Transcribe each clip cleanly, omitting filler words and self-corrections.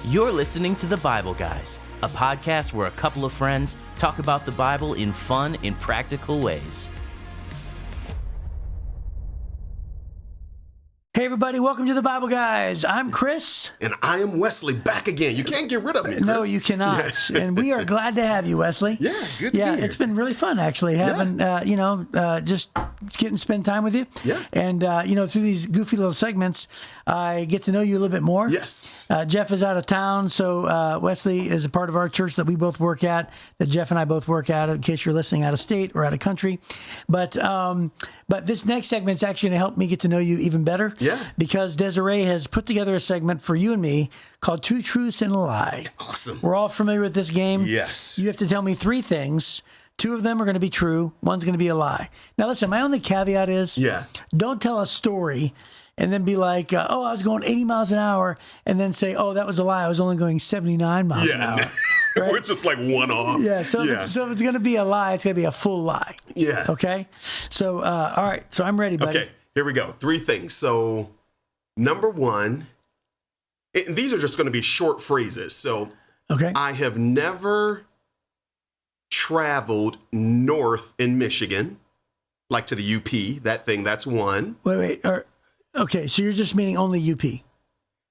You're listening to The Bible Guys, a podcast where a couple of friends talk about the Bible in fun and practical ways. Hey everybody, welcome to The Bible Guys. I'm Chris. And I am Wesley, back again. You can't get rid of me, Chris. No, you cannot. Yeah. And we are glad to have you, Wesley. Yeah, good to be here. It's been really fun, actually, having, just getting to spend time with you. Yeah. And, through these goofy little segments, I get to know you a little bit more. Yes. Jeff is out of town, so Wesley is a part of our church that we both work at, that Jeff and I both work at, in case you're listening out of state or out of country. But this next segment is actually going to help me get to know you even better. Yeah. Because Desiree has put together a segment for you and me called Two Truths and a Lie. Awesome. We're all familiar with this game. Yes. You have to tell me three things. Two of them are going to be true. One's going to be a lie. Now, listen, my only caveat is don't tell a story and then be like, I was going 80 miles an hour, and then say, that was a lie. I was only going 79 miles an hour. Right? It's just like one off. Yeah, so if it's going to be a lie, it's going to be a full lie. Yeah. Okay? So, all right. So I'm ready, buddy. Okay, here we go. Three things. So, number one, these are just going to be short phrases. So, I have never traveled north in Michigan, like to the UP. That's one. Wait. Okay, so you're just meaning only UP.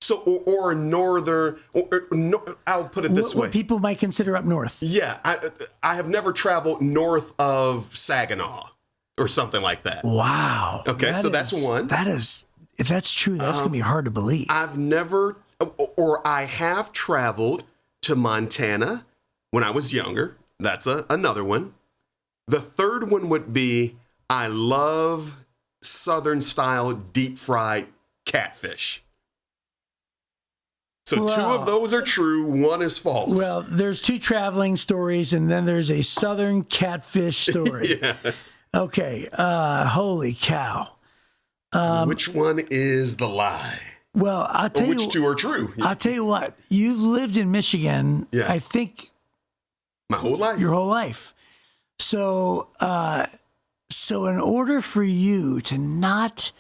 So, or northern, I'll put it this way. What people might consider up north. Yeah, I have never traveled north of Saginaw or something like that. Wow. Okay, that's one. That is, if that's true, that's going to be hard to believe. I've never, or I have traveled to Montana when I was younger. That's another one. The third one would be I love Southern style deep fried catfish. So two of those are true, one is false. Well, there's two traveling stories, and then there's a Southern catfish story. Yeah. Okay, holy cow. Which one is the lie? Well, I'll tell you. Which two are true? I'll tell you what. You've lived in Michigan, I think. My whole life? Your whole life. So in order for you to not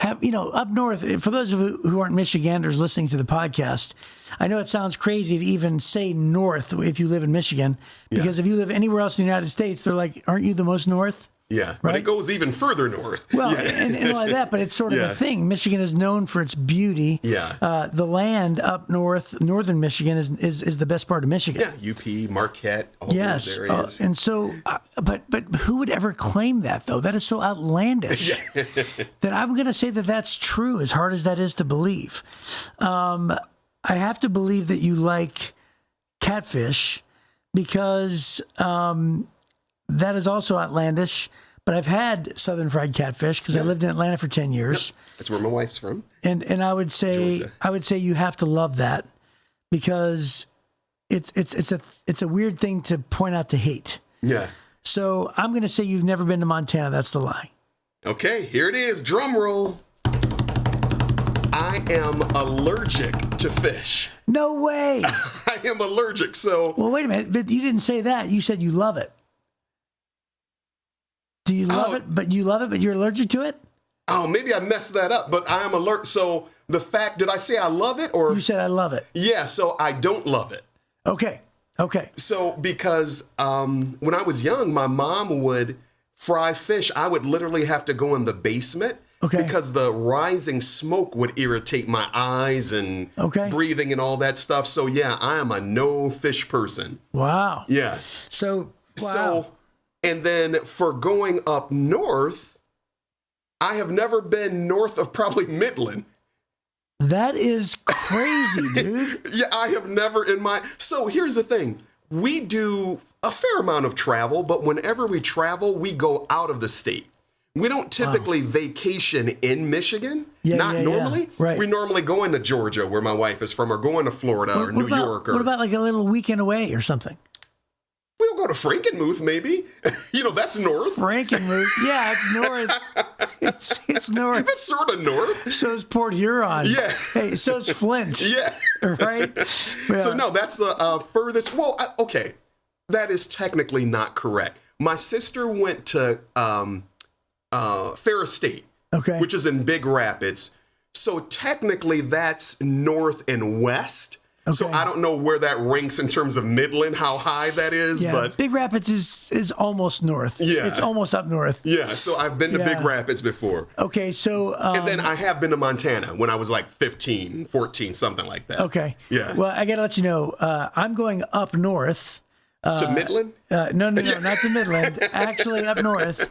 have, up north, for those of you who aren't Michiganders listening to the podcast, I know it sounds crazy to even say north if you live in Michigan, because if you live anywhere else in the United States, they're like, aren't you the most north? Yeah, right? But it goes even further north. Well, and like that, but it's sort of a thing. Michigan is known for its beauty. Yeah. The land up north, northern Michigan, is the best part of Michigan. Yeah, UP, Marquette, all those areas. And so, but who would ever claim that, though? That is so outlandish that I'm going to say that that's true, as hard as that is to believe. I have to believe that you like catfish because that is also outlandish, but I've had Southern fried catfish because I lived in Atlanta for 10 years. Yep. That's where my wife's from. And I would say Georgia. You have to love that because it's a weird thing to point out to hate. Yeah. So I'm going to say you've never been to Montana. That's the lie. Okay, here it is. Drum roll. I am allergic to fish. No way. I am allergic. So. Well, wait a minute. But you didn't say that. You said you love it. Do you love it? But you love it, but you're allergic to it? Oh, maybe I messed that up, but I am allergic. So the fact, did I say I love it or? You said I love it. Yeah, so I don't love it. Okay. So because when I was young, my mom would fry fish. I would literally have to go in the basement because the rising smoke would irritate my eyes and breathing and all that stuff. So yeah, I am a no fish person. Wow. Yeah. So, wow. And then for going up north, I have never been north of probably Midland. That is crazy, dude. Yeah, I have never So here's the thing. We do a fair amount of travel, but whenever we travel, we go out of the state. We don't typically vacation in Michigan. Not normally. Yeah. Right. We normally go into Georgia, where my wife is from, or going to Florida or New York. What about like a little weekend away or something? We'll go to Frankenmuth, maybe. That's north. Frankenmuth. Yeah, it's north. It's north. That's sort of north. So is Port Huron. Yeah. Hey, so is Flint. Yeah. Right? Yeah. So, no, that's the furthest. Well, okay. That is technically not correct. My sister went to Ferris State, which is in Big Rapids. So technically that's north and west. So I don't know where that ranks in terms of Midland, how high that is, but Big Rapids is almost north. Yeah. It's almost up north. Yeah, so I've been to Big Rapids before. Okay, so... and then I have been to Montana when I was like 15, 14, something like that. Okay. Yeah. Well, I got to let you know, I'm going up north. To Midland? No, not to Midland. Actually, up north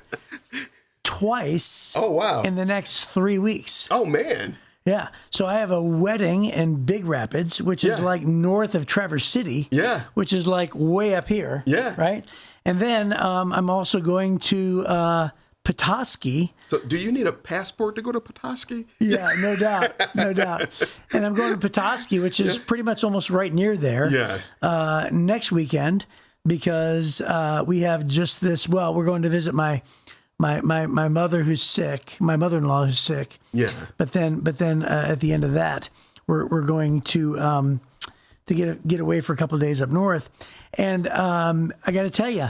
twice. Oh, wow. In the next 3 weeks. Oh, man. Yeah. So I have a wedding in Big Rapids, which is like north of Traverse City. Yeah. Which is like way up here. Yeah. Right. And then I'm also going to Petoskey. So do you need a passport to go to Petoskey? Yeah, no doubt. No doubt. And I'm going to Petoskey, which is pretty much almost right near there. Yeah. Next weekend, because we have just this. Well, we're going to visit my mother who's sick, my mother-in-law who's sick. Yeah. But then at the end of that, we're going to get away for a couple of days up north, and I got to tell you,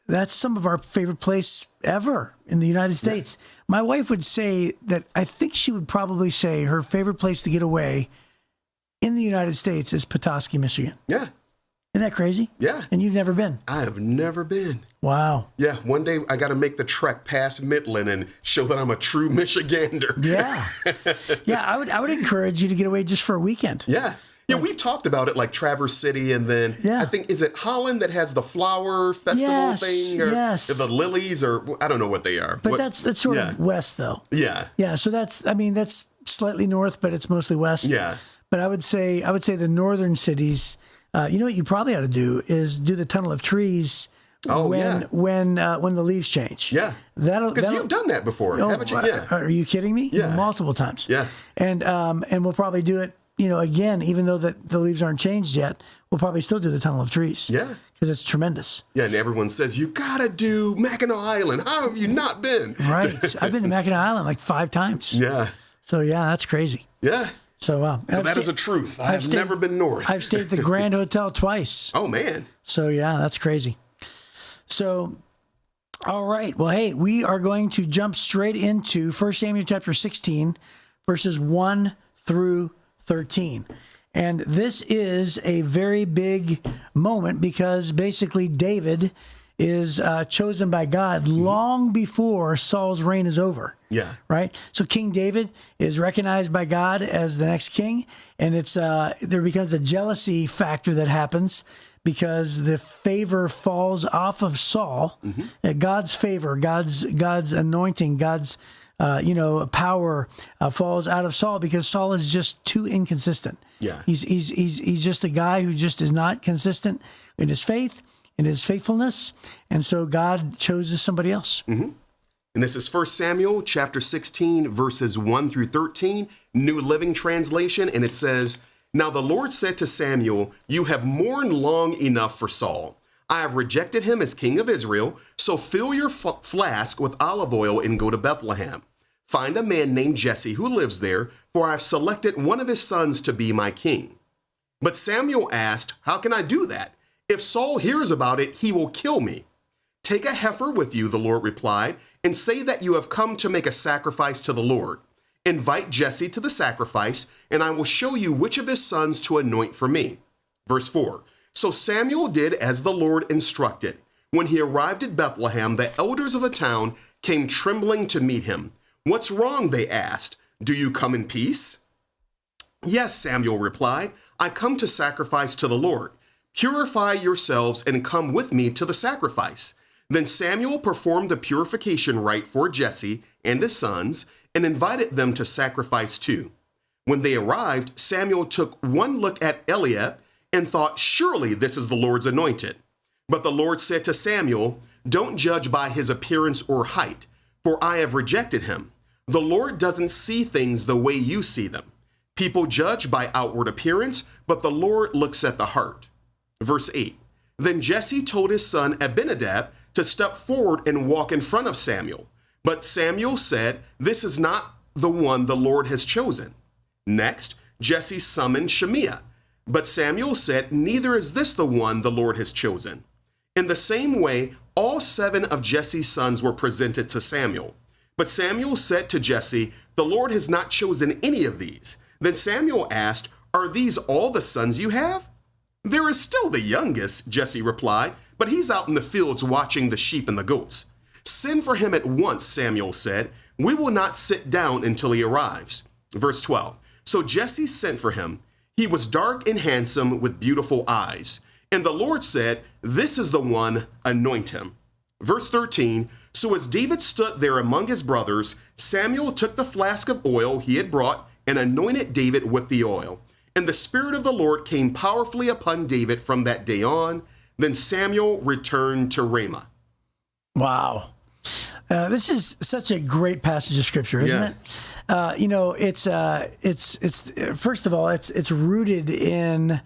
that's some of our favorite place ever in the United States. Yeah. My wife would say that I think she would probably say her favorite place to get away in the United States is Petoskey, Michigan. Yeah. Isn't that crazy? Yeah. And you've never been? I have never been. Wow. Yeah, one day I got to make the trek past Midland and show that I'm a true Michigander. Yeah. Yeah, I would encourage you to get away just for a weekend. Yeah. Yeah, we've talked about it like Traverse City, and then I think, is it Holland that has the flower festival thing? Or the lilies, or I don't know what they are. But that's sort of west, though. Yeah. Yeah, so that's slightly north, but it's mostly west. Yeah. But I would say the northern cities, you know what you probably ought to do is do the tunnel of trees when the leaves change. Yeah. Because you've done that before, haven't you? Yeah. Are you kidding me? Yeah. Multiple times. Yeah. And we'll probably do it, again, even though the leaves aren't changed yet, we'll probably still do the tunnel of trees. Yeah. Because it's tremendous. Yeah, and everyone says, you got to do Mackinac Island. How have you not been? Right. I've been to Mackinac Island like 5 times. Yeah. So, yeah, that's crazy. Yeah. So that is a truth. I've never been north. I've stayed at the Grand Hotel twice. Oh, man. So, yeah, that's crazy. So, all right. Well, hey, we are going to jump straight into 1 Samuel chapter 16, verses 1 through 13. And this is a very big moment because basically David is chosen by God long before Saul's reign is over. Yeah. Right? So King David is recognized by God as the next king, and it's there becomes a jealousy factor that happens because the favor falls off of Saul. Mm-hmm. God's favor, God's anointing, God's power falls out of Saul because Saul is just too inconsistent. Yeah. He's just a guy who just is not consistent in his faith, in his faithfulness, and so God chooses somebody else. Mm-hmm. And this is 1 Samuel chapter 16, verses 1 through 13, New Living Translation, and it says, "Now the Lord said to Samuel, you have mourned long enough for Saul. I have rejected him as king of Israel, so fill your flask with olive oil and go to Bethlehem. Find a man named Jesse who lives there, for I have selected one of his sons to be my king." But Samuel asked, "How can I do that? If Saul hears about it, he will kill me." "Take a heifer with you," the Lord replied, "and say that you have come to make a sacrifice to the Lord. Invite Jesse to the sacrifice, and I will show you which of his sons to anoint for me." Verse 4, "So Samuel did as the Lord instructed. When he arrived at Bethlehem, the elders of the town came trembling to meet him. 'What's wrong?' they asked. 'Do you come in peace?' 'Yes,' Samuel replied. 'I come to sacrifice to the Lord. Purify yourselves and come with me to the sacrifice.' Then Samuel performed the purification rite for Jesse and his sons and invited them to sacrifice too. When they arrived, Samuel took one look at Eliab and thought, 'Surely this is the Lord's anointed.' But the Lord said to Samuel, 'Don't judge by his appearance or height, for I have rejected him. The Lord doesn't see things the way you see them. People judge by outward appearance, but the Lord looks at the heart.'" Verse 8, "Then Jesse told his son Abinadab to step forward and walk in front of Samuel. But Samuel said, 'This is not the one the Lord has chosen.' Next, Jesse summoned Shemaiah. But Samuel said, 'Neither is this the one the Lord has chosen.' In the same way, all 7 of Jesse's sons were presented to Samuel. But Samuel said to Jesse, 'The Lord has not chosen any of these.' Then Samuel asked, Are these all the sons you have?" "There is still the youngest," Jesse replied, "but he's out in the fields watching the sheep and the goats." "Send for him at once," Samuel said. "We will not sit down until he arrives." Verse 12. So Jesse sent for him. He was dark and handsome with beautiful eyes. And the Lord said, "This is the one, anoint him." Verse 13. So as David stood there among his brothers, Samuel took the flask of oil he had brought and anointed David with the oil. And the Spirit of the Lord came powerfully upon David from that day on. Then Samuel returned to Ramah. Wow. This is such a great passage of scripture, isn't it? It's first of all, it's rooted in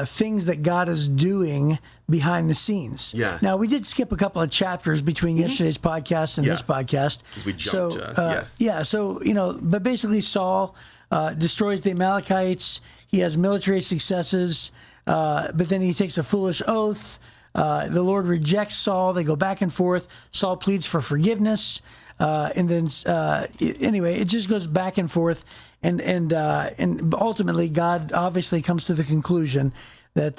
things that God is doing behind the scenes. Yeah. Now, we did skip a couple of chapters between yesterday's podcast and this podcast. Because we jumped. But basically Saul destroys the Amalekites. He has military successes, but then he takes a foolish oath. The Lord rejects Saul. They go back and forth. Saul pleads for forgiveness. And then, anyway, it just goes back and forth. And ultimately, God obviously comes to the conclusion that,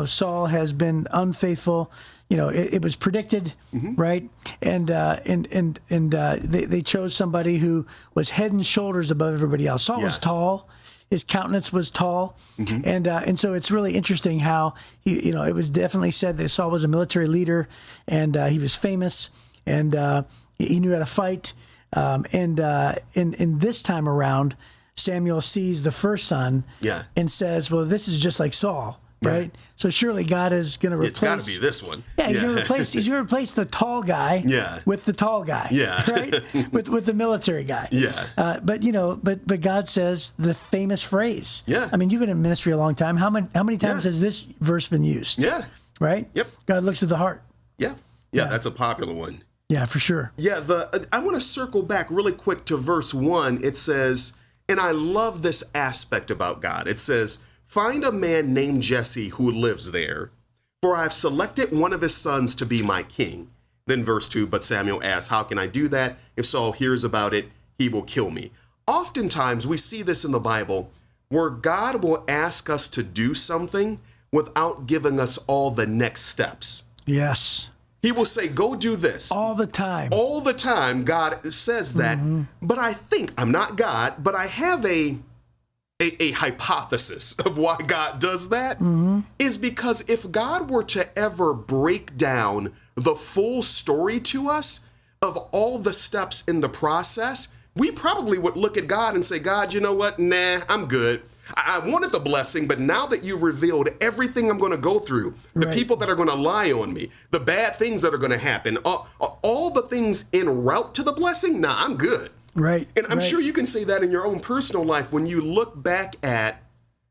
Saul has been unfaithful. It was predicted, right? And they chose somebody who was head and shoulders above everybody else. Saul was tall. His countenance was tall. And so it's really interesting how it was definitely said that Saul was a military leader and he was famous and he knew how to fight. In this time around, Samuel sees the first son and says, well, this is just like Saul, right? So surely God is going to replace... It's got to be this one. Yeah, he's going to replace the tall guy with the tall guy, right? with the military guy. But God says the famous phrase. I mean, you've been in ministry a long time. How many times has this verse been used? Right? Yep. God looks at the heart. Yeah, that's a popular one. Yeah, for sure. Yeah, I want to circle back really quick to verse 1. It says, and I love this aspect about God. It says, "Find a man named Jesse who lives there, for I have selected one of his sons to be my king." Then verse 2, but Samuel asked, "How can I do that? If Saul hears about it, he will kill me." Oftentimes we see this in the Bible where God will ask us to do something without giving us all the next steps. Yes. He will say, go do this. All the time. All the time, God says that. But I think, I'm not God, but I have a hypothesis of why God does that. Is because if God were to ever break down the full story to us of all the steps in the process, we probably would look at God and say, God, you know what? Nah, I'm good. I wanted the blessing, but now that you've revealed everything I'm going to go through, the people that are going to lie on me, the bad things that are going to happen, all the things en route to the blessing, nah, I'm good. Right. And I'm sure you can say that in your own personal life when you look back at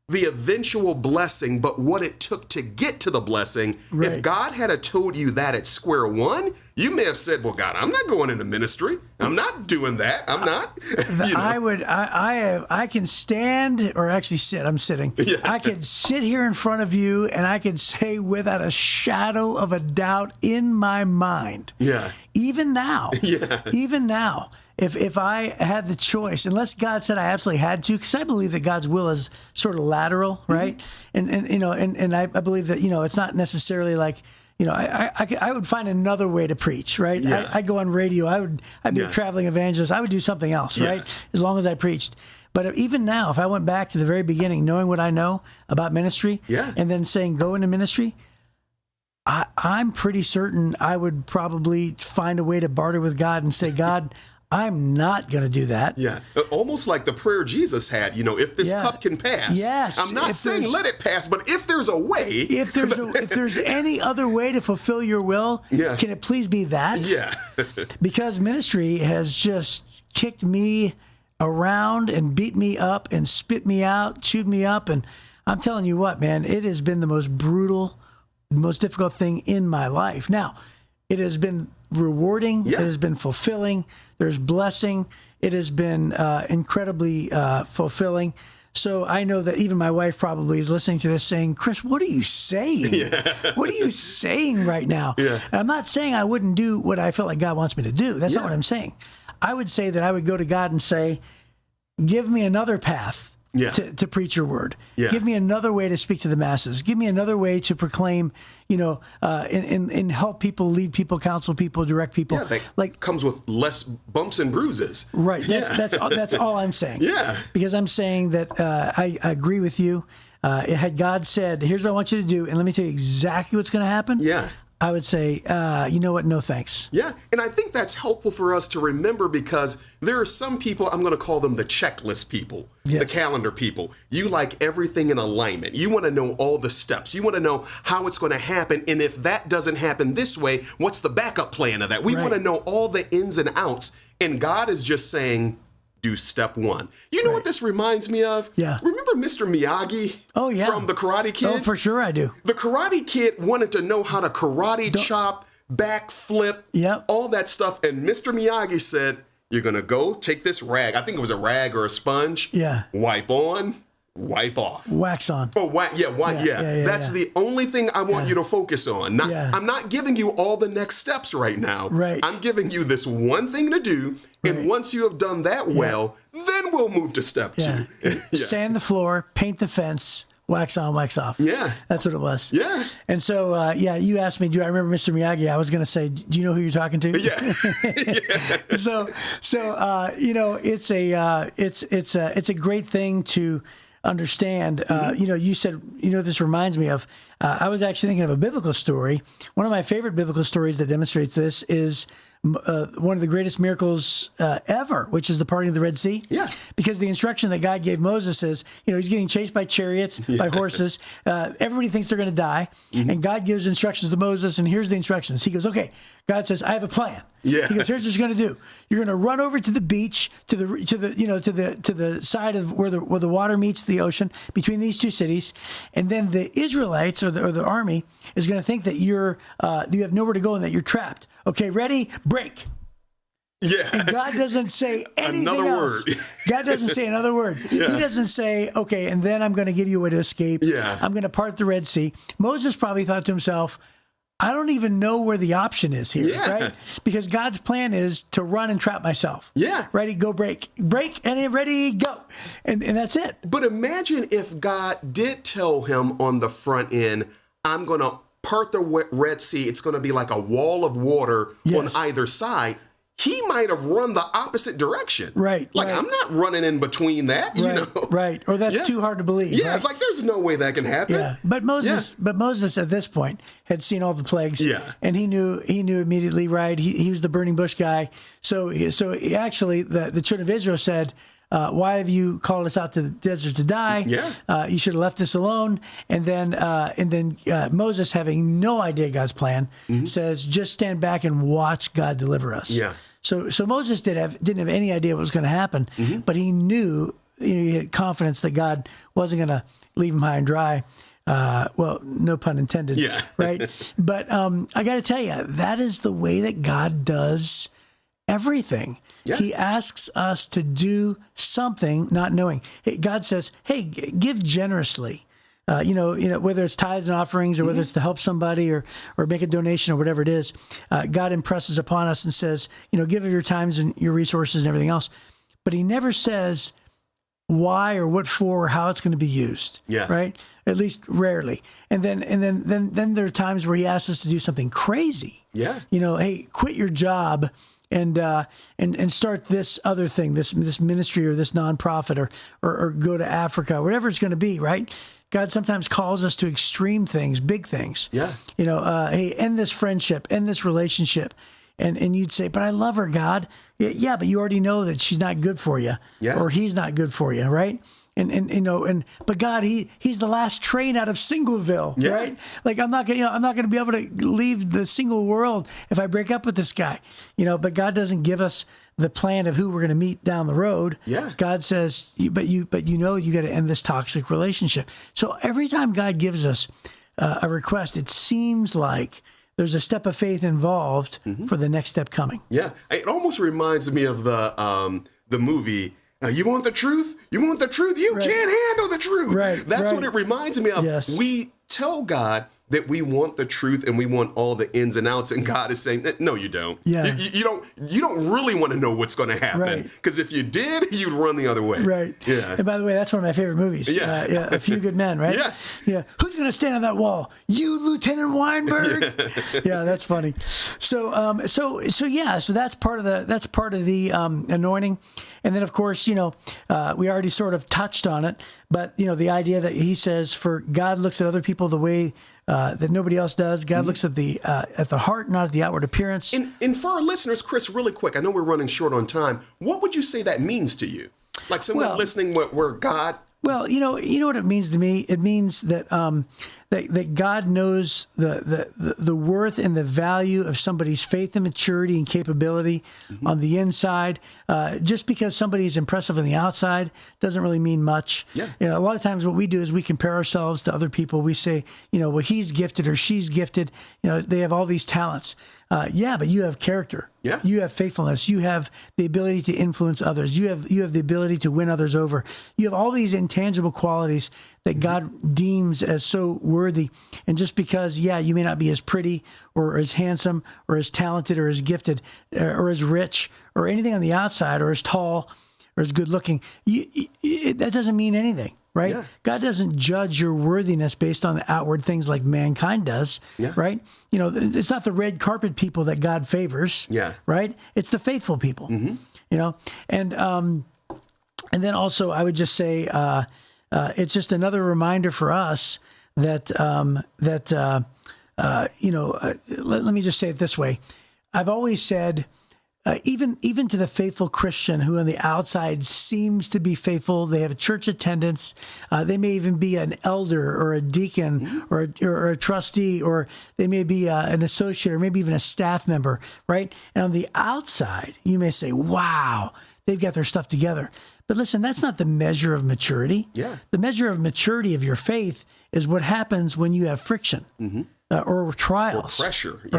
the eventual blessing, but what it took to get to the blessing. If God had told you that at square one, you may have said, well, God, I'm not going into ministry. I'm not doing that. I'm not. I can stand or actually sit. I'm sitting. I can sit here in front of you and I can say without a shadow of a doubt in my mind. Even now. Even now. If I had the choice, unless God said I absolutely had to, because I believe that God's will is sort of lateral, right? And I believe that, it's not necessarily like, I would find another way to preach, right? I go on radio. I'd be a traveling evangelist. I would do something else, right? As long as I preached. But even now, if I went back to the very beginning, knowing what I know about ministry, and then saying go into ministry, I'm pretty certain I would probably find a way to barter with God and say, God, I'm not going to do that. Almost like the prayer Jesus had, if this cup can pass. I'm not saying let it pass, but if there's a way. If there's any other way to fulfill your will, can it please be that? Because ministry has just kicked me around and beat me up and spit me out, chewed me up. And I'm telling you what, man, it has been the most brutal, most difficult thing in my life. Now, it has been rewarding. It has been fulfilling. There's blessing. It has been incredibly fulfilling. So I know that even my wife probably is listening to this saying, Chris, what are you saying? What are you saying right now? And I'm not saying I wouldn't do what I felt like God wants me to do. That's not what I'm saying. I would say that I would go to God and say, give me another path to preach your word. Yeah. Give me another way to speak to the masses. Give me another way to proclaim, and help people, lead people, counsel people, direct people. Yeah, like comes with less bumps and bruises. Right. That's all I'm saying. Yeah. Because I'm saying that I agree with you. Had God said, here's what I want you to do, and let me tell you exactly what's going to happen. Yeah. I would say, you know what? No, thanks. Yeah. And I think that's helpful for us to remember, because there are some people, I'm going to call them the checklist people, yes. the calendar people. You like everything in alignment. You want to know all the steps. You want to know how it's going to happen. And if that doesn't happen this way, what's the backup plan of that? We want to know all the ins and outs. And God is just saying, do step one. You know what this reminds me of? Yeah. Remember Mr. Miyagi? Oh, yeah. From the Karate Kid? Oh, for sure I do. The Karate Kid wanted to know how to karate chop, backflip, all that stuff. And Mr. Miyagi said, you're going to go take this rag. I think it was a rag or a sponge. Yeah. Wipe on, wipe off. Wax on. Oh, That's the only thing I want you to focus on. I'm not giving you all the next steps right now. Right. I'm giving you this one thing to do. And once you have done that well, then we'll move to step two. Sand the floor, paint the fence, wax on, wax off. Yeah. That's what it was. Yeah. And so, you asked me, do I remember Mr. Miyagi? I was going to say, do you know who you're talking to? Yeah. It's a great thing to understand. You said, this reminds me of, I was actually thinking of a biblical story. One of my favorite biblical stories that demonstrates this is one of the greatest miracles ever, which is the parting of the Red Sea. Yeah. Because the instruction that God gave Moses is, he's getting chased by chariots, by horses. Everybody thinks they're going to die. Mm-hmm. And God gives instructions to Moses, and here's the instructions. He goes, okay. God says, I have a plan. Yeah. He goes, here's what you're going to do. You're going to run over to the beach, to the side of where the water meets the ocean, between these two cities, and then the Israelites or the army is going to think that you have nowhere to go and that you're trapped. Okay, ready? Break. Yeah. And God doesn't say anything else. Word. God doesn't say another word. Yeah. He doesn't say, okay, and then I'm going to give you a way to escape. Yeah. I'm going to part the Red Sea. Moses probably thought to himself, I don't even know where the option is here, right? Because God's plan is to run and trap myself. Yeah. Ready, go, break, and ready, go. And that's it. But imagine if God did tell him on the front end, I'm going to part the Red Sea. It's going to be like a wall of water on either side. He might have run the opposite direction. Right. I'm not running in between that, you know. Right. Or that's too hard to believe. Yeah, right? there's no way that can happen. Yeah. But Moses at this point had seen all the plagues. Yeah. And he knew immediately, right? He was the burning bush guy. So actually the children of Israel said, why have you called us out to the desert to die? Yeah. You should have left us alone. And then Moses, having no idea God's plan, says, just stand back and watch God deliver us. Yeah. So Moses didn't have any idea what was going to happen, but he knew, he had confidence that God wasn't going to leave him high and dry. Well, no pun intended. Yeah. Right. But I got to tell you, that is the way that God does everything. Yeah. He asks us to do something not knowing. God says, hey, give generously. Whether it's tithes and offerings or whether it's to help somebody or make a donation or whatever it is, God impresses upon us and says, give of your times and your resources and everything else. But he never says why or what for or how it's going to be used. Yeah. Right. At least rarely. And then there are times where he asks us to do something crazy. Yeah. Hey, quit your job and start this other thing, this ministry or this nonprofit or go to Africa, whatever it's going to be, right? God sometimes calls us to extreme things, big things. Yeah. Hey, end this friendship, end this relationship. And you'd say, but I love her, God. Yeah, but you already know that she's not good for you. Yeah. Or he's not good for you, right? But God, he's the last train out of Singleville, right? Like I'm not gonna be able to leave the single world if I break up with this guy, But God doesn't give us the plan of who we're gonna meet down the road. Yeah. God says, you got to end this toxic relationship. So every time God gives us a request, it seems like there's a step of faith involved for the next step coming. Yeah, it almost reminds me of the movie. You want the truth? You want the truth? You can't handle the truth. Right. That's what it reminds me of. Yes. We tell God that we want the truth and we want all the ins and outs, and God is saying, no, you don't. Yeah. You don't really want to know what's going to happen, because if you did, you'd run the other way. Right. Yeah. And by the way, that's one of my favorite movies. Yeah. A Few Good Men, right? Yeah. Yeah. Who's going to stand on that wall? You, Lieutenant Weinberg. Yeah, that's funny. So that's part of the anointing. And then, of course, we already sort of touched on it, but, the idea that he says, for God looks at other people the way that nobody else does. God looks at the heart, not at the outward appearance. And for our listeners, Chris, really quick, I know we're running short on time. What would you say that means to you? Like someone listening where God... Well, you know what it means to me? It means that that God knows the worth and the value of somebody's faith and maturity and capability on the inside. Just because somebody is impressive on the outside doesn't really mean much. Yeah. A lot of times what we do is we compare ourselves to other people. We say, well, he's gifted or she's gifted. They have all these talents. But you have character. Yeah. You have faithfulness. You have the ability to influence others. You have the ability to win others over. You have all these intangible qualities that God deems as so worthy. And just because, you may not be as pretty or as handsome or as talented or as gifted or as rich or anything on the outside or as tall or as good looking, that doesn't mean anything. Right? Yeah. God doesn't judge your worthiness based on the outward things like mankind does. Yeah. Right? It's not the red carpet people that God favors. Yeah. Right? It's the faithful people. Mm-hmm. And then also I would just say it's just another reminder for us that let me just say it this way. I've always said, even to the faithful Christian who on the outside seems to be faithful, they have a church attendance, they may even be an elder or a deacon or a trustee, or they may be an associate or maybe even a staff member, right? And on the outside, you may say, wow, they've got their stuff together. But listen, that's not the measure of maturity. Yeah. The measure of maturity of your faith is what happens when you have friction. Mm-hmm. Or trials. Or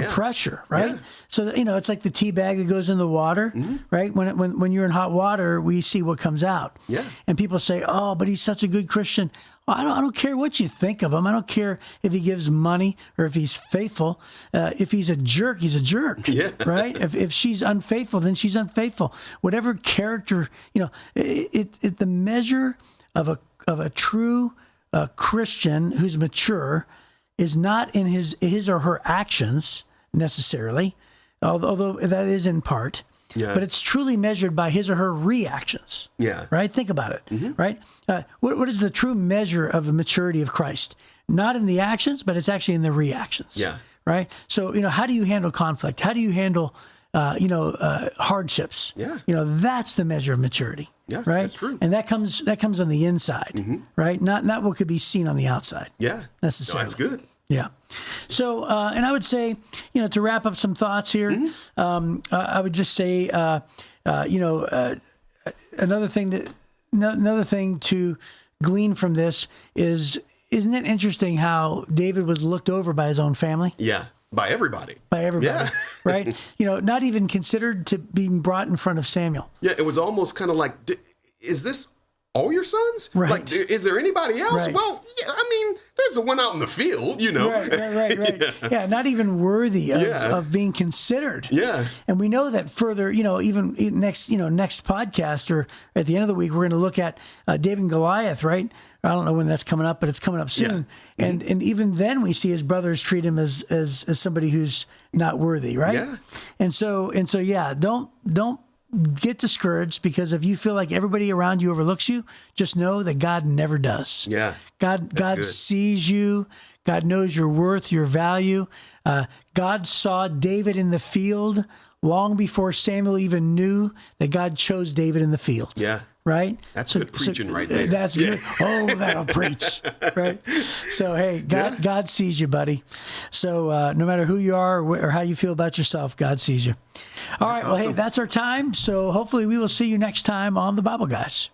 pressure, right? Yeah. So, it's like the tea bag that goes in the water, right? When you're in hot water, we see what comes out. Yeah. And people say, oh, but he's such a good Christian. Well, I don't care what you think of him. I don't care if he gives money or if he's faithful. If he's a jerk, he's a jerk, right? If she's unfaithful, then she's unfaithful. Whatever character, the measure of a true Christian who's mature is not in his or her actions necessarily, although that is in part, but it's truly measured by his or her reactions. Yeah. Right? Think about it, right? What is the true measure of the maturity of Christ? Not in the actions, but it's actually in the reactions. Yeah. Right? So, how do you handle conflict? How do you handle, hardships? Yeah. That's the measure of maturity. Yeah, right. That's true. And that comes on the inside, right? Not what could be seen on the outside. Yeah. Necessarily. No, that's good. Yeah. So, and I would say, to wrap up some thoughts here, I would just say, another thing to glean from this is, isn't it interesting how David was looked over by his own family? Yeah. By everybody. Yeah. Right? Not even considered to be brought in front of Samuel. Yeah, it was almost kind of like, is this all your sons? Right. Like, is there anybody else? Right. Well, yeah, there's the one out in the field, Right. Yeah, not even worthy of being considered. Yeah. And we know that further, even next podcast or at the end of the week, we're going to look at David and Goliath, right? I don't know when that's coming up, but it's coming up soon. Yeah. And even then we see his brothers treat him as somebody who's not worthy, right? Yeah. And so don't get discouraged, because if you feel like everybody around you overlooks you, just know that God never does. Yeah. God sees you. God knows your worth, your value. God saw David in the field long before Samuel even knew that God chose David in the field. Yeah. Right? That's good preaching right there. That's good. Oh, that'll preach. Right? So, hey, God sees you, buddy. So no matter who you are or how you feel about yourself, God sees you. All right. Well, hey, that's our time. So hopefully we will see you next time on The Bible Guys.